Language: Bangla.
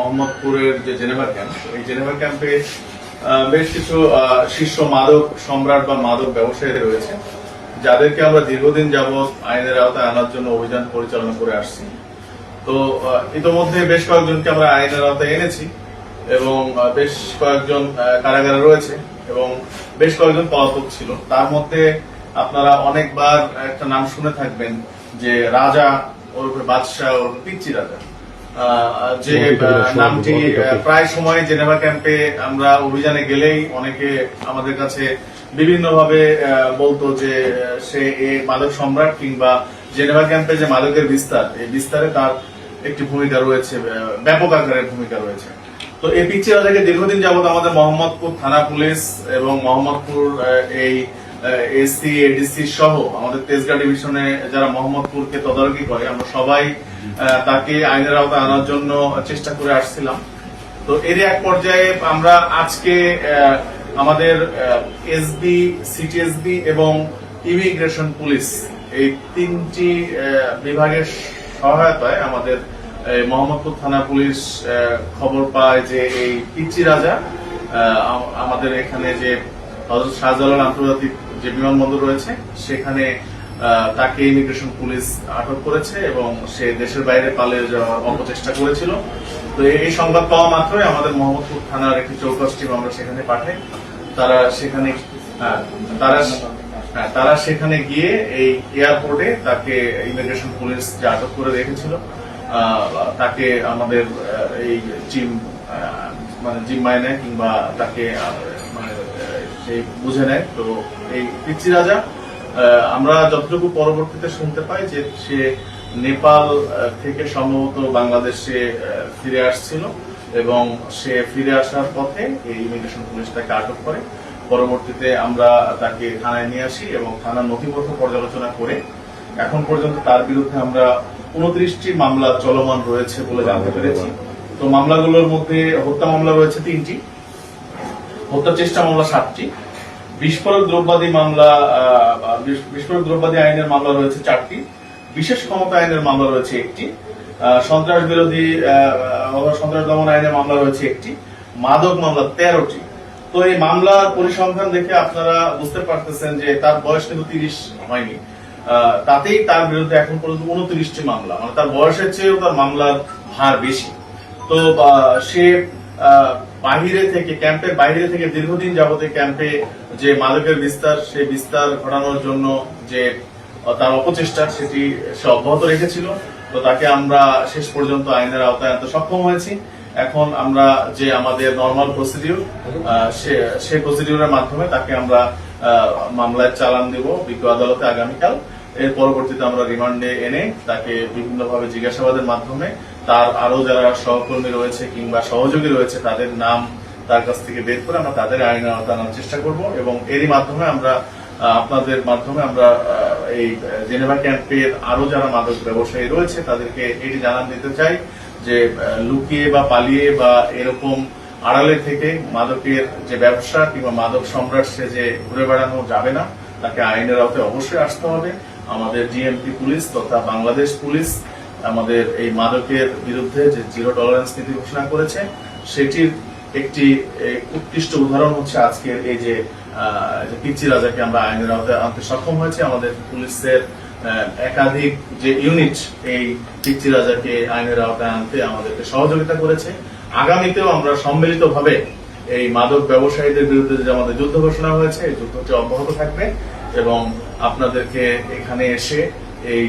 মোহাম্মদপুরের যে জেনেভা ক্যাম্প, এই জেনেভা ক্যাম্পে বেশ কিছু শীর্ষ মাদক সম্রাট বা মাদক ব্যবসায়ী রয়েছে, যাদেরকে আমরা দীর্ঘদিন যাবৎ আইনের আওতায় আনার জন্য অভিযান পরিচালনা করে আসছি। তো ইতোমধ্যে বেশ কয়েকজনকে আমরা আইনের আওতায় এনেছি এবং বেশ কয়েকজন কারাগারে রয়েছে এবং বেশ কয়েকজন পলাতক ছিল। তার মধ্যে আপনারা অনেকবার একটা নাম শুনে থাকবেন যে রাজা ওরফে বাদশাহ ওরফে পিচ্চি রাজা, যে নামটি প্রায় সময় জেনেভা ক্যাম্পে আমরা অভিযানে গেলেই অনেকে আমাদের কাছে বিভিন্ন ভাবে বলতো যে সে এই মাদক সম্রাট কিংবা জেনেভা ক্যাম্পে যে মাদকের বিস্তার, এই বিস্তারে তার একটি ভূমিকা রয়েছে, ব্যাপক আকারের ভূমিকা রয়েছে। তো এই পিচ্চি রাজাকে দীর্ঘদিন যাবত আমাদের মোহাম্মদপুর থানা পুলিশ এবং মোহাম্মদপুর এই এসি এডিসি সহ আমাদের তেজগাঁ ডিভিশনে যারা মোহাম্মদপুরকে তদারকি করে, আমরা সবাই তাকে আইনের আওতায় আনার জন্য চেষ্টা করে আসছিলাম। তো এর এক পর্যায়ে আমরা আজকে আমাদের এসবি, সিটিএসবি এবং ইমিগ্রেশন পুলিশ এই তিনটি বিভাগের সহায়তায় আমাদের মোহাম্মদপুর থানা পুলিশ খবর পায় যে এই পিচ্চি রাজা আমাদের এখানে যে হযরত শাহজালাল আন্তর্জাতিক যে বিমানবন্দর রয়েছে সেখানে তাকে ইমিগ্রেশন পুলিশ আটক করেছে এবং সে দেশের বাইরে পালিয়ে যাওয়ার অপচেষ্টা করেছিল। তো এই সংবাদ পাওয়া মাত্রই আমাদের মোহাম্মদপুর থানার একটি চৌকস টিম আমরা সেখানে পাঠাই। তারা সেখানে গিয়ে এই এয়ারপোর্টে তাকে ইমিগ্রেশন পুলিশ যে আটক করে রেখেছিল তাকে আমাদের এই জিম্মায় নেয় কিংবা তাকে বুঝে নেয়। তো এই পিচ্চি রাজা আমরা যতটুকু পরবর্তীতে শুনতে পাই যে সে নেপাল থেকে সম্ভবত বাংলাদেশে ফিরে আসছিল এবং সে ফিরে আসার পথে এই ইমিগ্রেশন পুলিশ তাকে আটক করে। পরবর্তীতে আমরা তাকে থানায় নিয়ে আসি এবং থানার নথিপত্র পর্যালোচনা করে এখন পর্যন্ত তার বিরুদ্ধে আমরা 29টি মামলা চলমান রয়েছে বলে জানতে পেরেছি। তো মামলাগুলোর মধ্যে হত্যা মামলা রয়েছে 3টি, হত্যা চেষ্টা মামলা 7টি, বিস্ফোরক দ্রব্যাদি আইনের মামলা রয়েছে 4টি, বিশেষ ক্ষমতা আইনের মামলা রয়েছে 1টি, সন্ত্রাস দমন আইনের মামলা রয়েছে 1টি, মাদক মামলা 13টি। তো এই মামলার পরিসংখ্যান দেখে আপনারা বুঝতে পারতেছেন যে তার বয়স কিন্তু 30 হয়নি, তাতেই তার বিরুদ্ধে এখন পর্যন্ত 29টি মামলা, মানে তার বয়সের চেয়েও তার মামলার হার বেশি। তো সে বাহিরে থেকে, ক্যাম্পের বাইরে থেকে দীর্ঘদিন যাবতীয় ক্যাম্পে যে মাদকের বিস্তার, সেই বিস্তার ঘটানোর জন্য যে তার অপচেষ্টা সেটি সে অব্যাহত রেখেছিল। তো তাকে আমরা শেষ পর্যন্ত আইনের আওতায় আনতে সক্ষম হয়েছি। এখন আমরা যে আমাদের নর্মাল প্রসিডিউর, সেই প্রসিডিউরের মাধ্যমে তাকে আমরা মামলায় চালান দেব বিজ্ঞ আদালতে আগামীকাল। এর পরবর্তীতে আমরা রিমান্ডে এনে তাকে বিভিন্নভাবে জিজ্ঞাসাবাদের মাধ্যমে তার আরো যারা সহকর্মী রয়েছে কিংবা সহযোগী রয়েছে তাদের নাম তার কাছ থেকে বের করে আমরা তাদের আইনের আওতায় আনার চেষ্টা করব এবং এরই মাধ্যমে আমরা আপনাদের মাধ্যমে আমরা এই জেনেভা ক্যাম্পের আরো যারা মাদক ব্যবসায়ী রয়েছে তাদেরকে এটি জানান দিতে চাই যে লুকিয়ে বা পালিয়ে বা এরকম আড়ালে থেকে মাদকের যে ব্যবসা কিংবা মাদক সম্রাট সে যে ঘুরে বেড়ানো যাবে না, তাকে আইনের আওতায় অবশ্যই আসতে হবে। আমাদের জিএমপি পুলিশ তথা বাংলাদেশ পুলিশ আমাদের এই মাদকের বিরুদ্ধে যে জিরো টলারেন্স নীতি ঘোষণা করেছে সেটির একটি উৎকৃষ্ট উদাহরণ হচ্ছে আজকের এই যে পিচ্চি রাজাকে আমরা আইনের আওতায় আনতে সক্ষম হয়েছে। আমাদের পুলিশের একাধিক যে ইউনিট এই পিচ্চি রাজাকে আইনের আওতায় আনতে আমাদেরকে সহযোগিতা করেছে। আগামীতেও আমরা সম্মিলিতভাবে এই মাদক ব্যবসায়ীদের বিরুদ্ধে যে আমাদের যুদ্ধ ঘোষণা হয়েছে এই যুদ্ধটি অব্যাহত থাকবে এবং আপনাদেরকে এখানে এসে এই